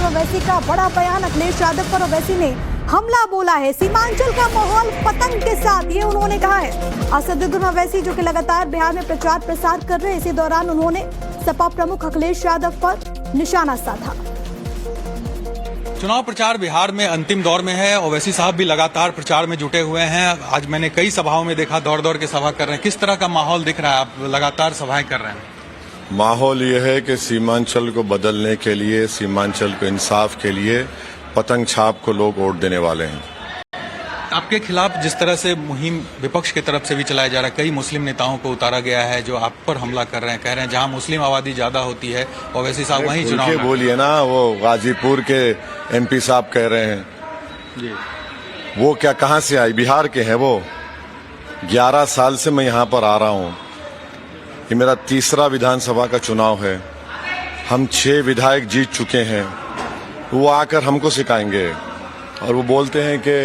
ओवैसी का बड़ा बयान अखिलेश यादव पर ओवैसी ने हमला बोला है। सीमांचल का माहौल पतंग के साथ, ये उन्होंने कहा है। असदुद्दीन ओवैसी जो कि लगातार बिहार में प्रचार प्रसार कर रहे हैं, इसी दौरान उन्होंने सपा प्रमुख अखिलेश यादव पर निशाना साधा। चुनाव प्रचार बिहार में अंतिम दौर में है। ओवैसी साहब भी लगातार प्रचार में जुटे हुए हैं। आज मैंने कई सभाओं में देखा, दौड़ दौड़ के सभा कर रहे हैं। किस तरह का माहौल दिख रहा है? आप लगातार सभाएं कर रहे हैं। माहौल ये है कि सीमांचल को बदलने के लिए, सीमांचल को इंसाफ के लिए पतंग छाप को लोग वोट देने वाले हैं। आपके खिलाफ जिस तरह से मुहिम विपक्ष की तरफ से भी चलाया जा रहा है, कई मुस्लिम नेताओं को उतारा गया है जो आप पर हमला कर रहे हैं, कह रहे हैं जहां मुस्लिम आबादी ज्यादा होती है ओवैसी साहब वहीं चुनाव बोलिए ना। वो गाजीपुर के एमपी साहब कह रहे हैं जी। वो क्या कहां से आई? बिहार के हैं वो। 11 साल से मैं यहां पर आ रहा हूं। ये मेरा तीसरा विधानसभा का चुनाव है। हम 6 विधायक जीत चुके हैं। वो आकर हमको सिखाएंगे और वो बोलते हैं कि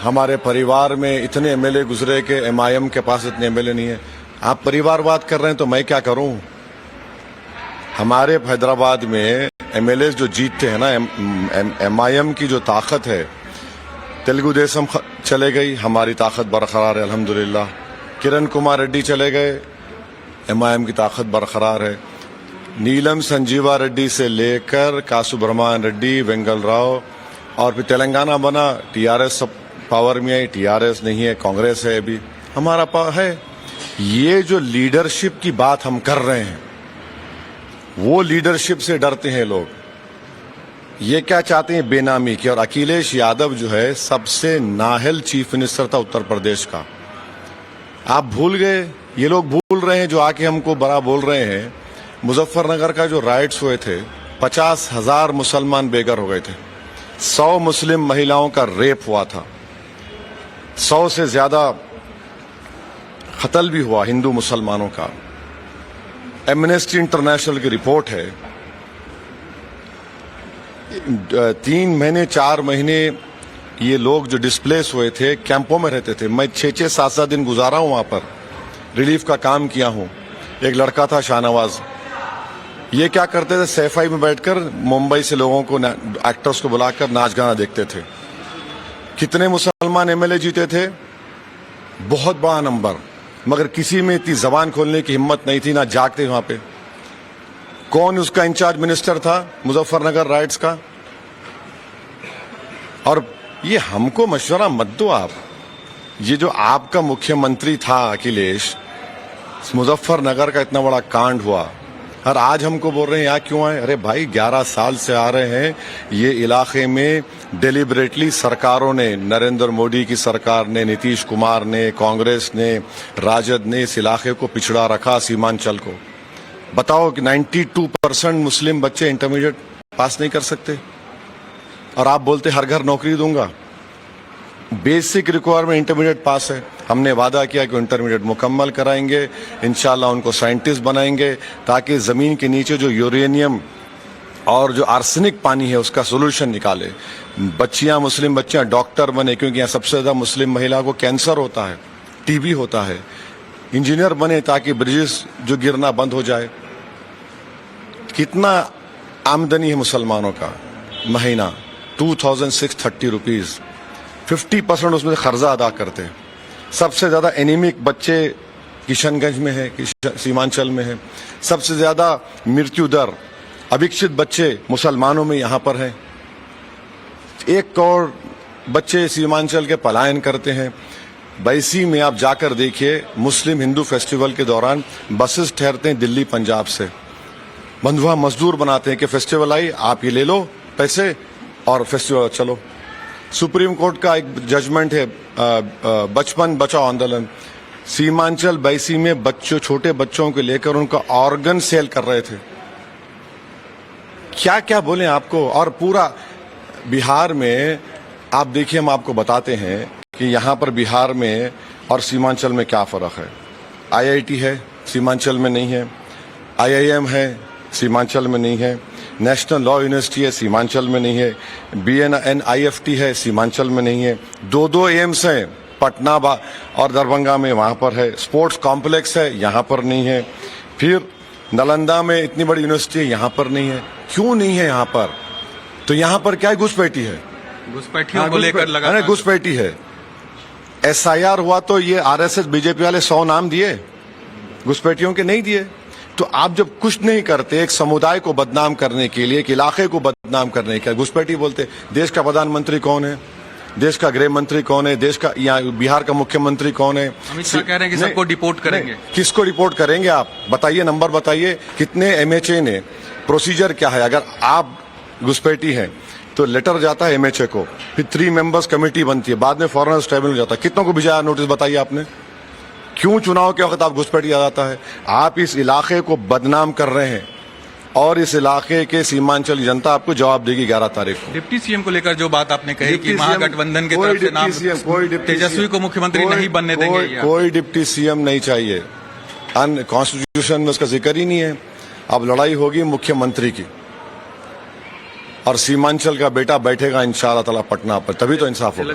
हमारे परिवार में इतने एमएलए गुजरे कि एमआईएम के पास इतने एमएलए नहीं है। आप परिवारवाद कर रहे हैं तो मैं क्या करूं? हमारे हैदराबाद में एमएलए जो जीतते हैं ना, एमआईएम की जो ताकत है, तेलुगु देशम चले गई, हमारी ताकत बरकरार है अल्हम्दुलिल्लाह। किरण कुमार रेड्डी चले गए, एमआईएम की ताकत बरकरार है। नीलम संजीवा रेड्डी से लेकर कासु ब्रह्मान रेड्डी, वेंगल राव, और फिर तेलंगाना बना, टीआरएस सब पावर में आई। टीआरएस नहीं है, कांग्रेस है। अभी हमारा पावर है। ये जो लीडरशिप की बात हम कर रहे हैं, वो लीडरशिप से डरते हैं लोग। ये क्या चाहते हैं? बेनामी की। और अखिलेश यादव जो है सबसे नाहल चीफ मिनिस्टर था उत्तर प्रदेश का। आप भूल गए? ये लोग भूल रहे हैं जो आके हमको बड़ा बोल रहे हैं। मुजफ्फरनगर का जो राइट्स हुए थे, 50,000 मुसलमान बेघर हो गए थे। 100 मुस्लिम महिलाओं का रेप हुआ था। 100 से ज्यादा कत्ल भी हुआ हिंदू मुसलमानों का। एमनेस्टी इंटरनेशनल की रिपोर्ट है। 3 महीने 4 महीने ये लोग जो डिस्प्लेस हुए थे, कैंपों में रहते थे। मैं 6-6, 7-7 दिन गुजारा हूं वहां पर, रिलीफ का काम किया हूं। एक लड़का था शाहनवाज, ये क्या करते थे? सैफाई में बैठकर मुंबई से लोगों को, एक्टर्स को बुलाकर नाच गाना देखते थे। कितने मुसलमान एमएलए जीते थे? बहुत बड़ा नंबर। मगर किसी में इतनी जबान खोलने की हिम्मत नहीं थी, ना जागते वहां पे। कौन उसका इंचार्ज मिनिस्टर था मुजफ्फरनगर राइट्स का? और ये हमको मशवरा मत दो आप। ये जो आपका मुख्यमंत्री था अखिलेश, मुजफ्फरनगर का इतना बड़ा कांड हुआ और आज हमको बोल रहे हैं यहाँ क्यों आए? अरे भाई 11 साल से आ रहे हैं। ये इलाके में डेलिबरेटली सरकारों ने, नरेंद्र मोदी की सरकार ने, नीतीश कुमार ने, कांग्रेस ने, राजद ने इस इलाके को पिछड़ा रखा, सीमांचल को। बताओ कि 92% मुस्लिम बच्चे इंटरमीडिएट पास नहीं कर सकते और आप बोलते हर घर नौकरी दूंगा। बेसिक रिक्वायरमेंट इंटरमीडिएट पास है। हमने वादा किया कि इंटरमीडिएट मुकम्मल कराएंगे, इंशाल्लाह उनको साइंटिस्ट बनाएंगे ताकि जमीन के नीचे जो यूरेनियम और जो आर्सेनिक पानी है उसका सोल्यूशन निकाले। बच्चियां, मुस्लिम बच्चियां डॉक्टर बने, क्योंकि यहाँ सबसे ज्यादा मुस्लिम महिला को कैंसर होता है, टीबी होता है। इंजीनियर बने ताकि ब्रिजेस जो गिरना बंद हो जाए। कितना आमदनी है मुसलमानों का महीना? 2630 रुपीज। 50% उसमें खर्जा अदा करते हैं। सबसे ज्यादा एनीमिक बच्चे किशनगंज में है, सीमांचल में है। सबसे ज्यादा मृत्यु दर, अविकसित बच्चे मुसलमानों में यहां पर है। 1 करोड़ बच्चे सीमांचल के पलायन करते हैं। बैसी में आप जाकर देखिए, मुस्लिम हिंदू फेस्टिवल के दौरान बसेस ठहरते हैं दिल्ली पंजाब से। बंधुआ मजदूर बनाते हैं कि फेस्टिवल आई, आप ये ले लो पैसे और फेस्टिवल चलो। सुप्रीम कोर्ट का एक जजमेंट है, बचपन बचाओ आंदोलन। सीमांचल बैसी में बच्चों, छोटे बच्चों को लेकर उनका ऑर्गन सेल कर रहे थे। क्या क्या बोले आपको? और पूरा बिहार में आप देखिए, हम आपको बताते हैं कि यहां पर बिहार में और सीमांचल में क्या फर्क है। आईआईटी है, सीमांचल में नहीं है। आईआईएम है, सीमांचल में नहीं है। नेशनल लॉ यूनिवर्सिटी है, सीमांचल में नहीं है। BNIFT है, सीमांचल में नहीं है। 2 एम्स हैं, पटना और दरभंगा में, वहां पर है। स्पोर्ट्स कॉम्प्लेक्स है, यहां पर नहीं है। फिर नालंदा में इतनी बड़ी यूनिवर्सिटी है, यहां पर नहीं है। क्यों नहीं है यहां पर? तो यहाँ पर क्या है, घुसपैठी है, घुसपैठियों को लेकर लगातार घुसपैठी है। SIR हुआ तो ये RSS बीजेपी वाले 100 नाम दिए, घुसपैठियों के नहीं दिए। तो आप जब कुछ नहीं करते एक समुदाय को बदनाम करने के लिए, एक इलाके को बदनाम करने के लिए घुसपैठी बोलते। देश का प्रधानमंत्री कौन है, देश का गृह मंत्री कौन है, देश का यहाँ बिहार का मुख्यमंत्री कौन है? अमित शाह कह रहे हैं कि सबको डिपोर्ट करेंगे। किसको रिपोर्ट करेंगे आप बताइए, नंबर बताइए, कितने MHA ने, प्रोसीजर क्या है? अगर आप घुसपैठी हैं तो लेटर जाता है MHA को, फिर 3 मेंबर्स कमेटी बनती है, बाद में फॉरेनर्स ट्राइब्यूनल जाता है। कितनों को भिजाया नोटिस बताइए आपने? क्यों चुनाव के वक्त आप घुसपैठी आ जाता है? आप इस इलाके को बदनाम कर रहे हैं और इस इलाके के सीमांचल जनता आपको जवाब देगी 11 तारीख को। डिप्टी CM को लेकर जो बात आपने कही कि डिप्टी महागठबंधन के तरफ से नाम तेजस्वी को मुख्यमंत्री नहीं बनने देंगे, कोई डिप्टी CM नहीं चाहिए। कॉन्स्टिट्यूशन में उसका जिक्र ही नहीं है। अब लड़ाई होगी मुख्यमंत्री की, और सीमांचल का बेटा बैठेगा इंशाअल्लाह ताला पटना पर, तभी तो इंसाफ होगा।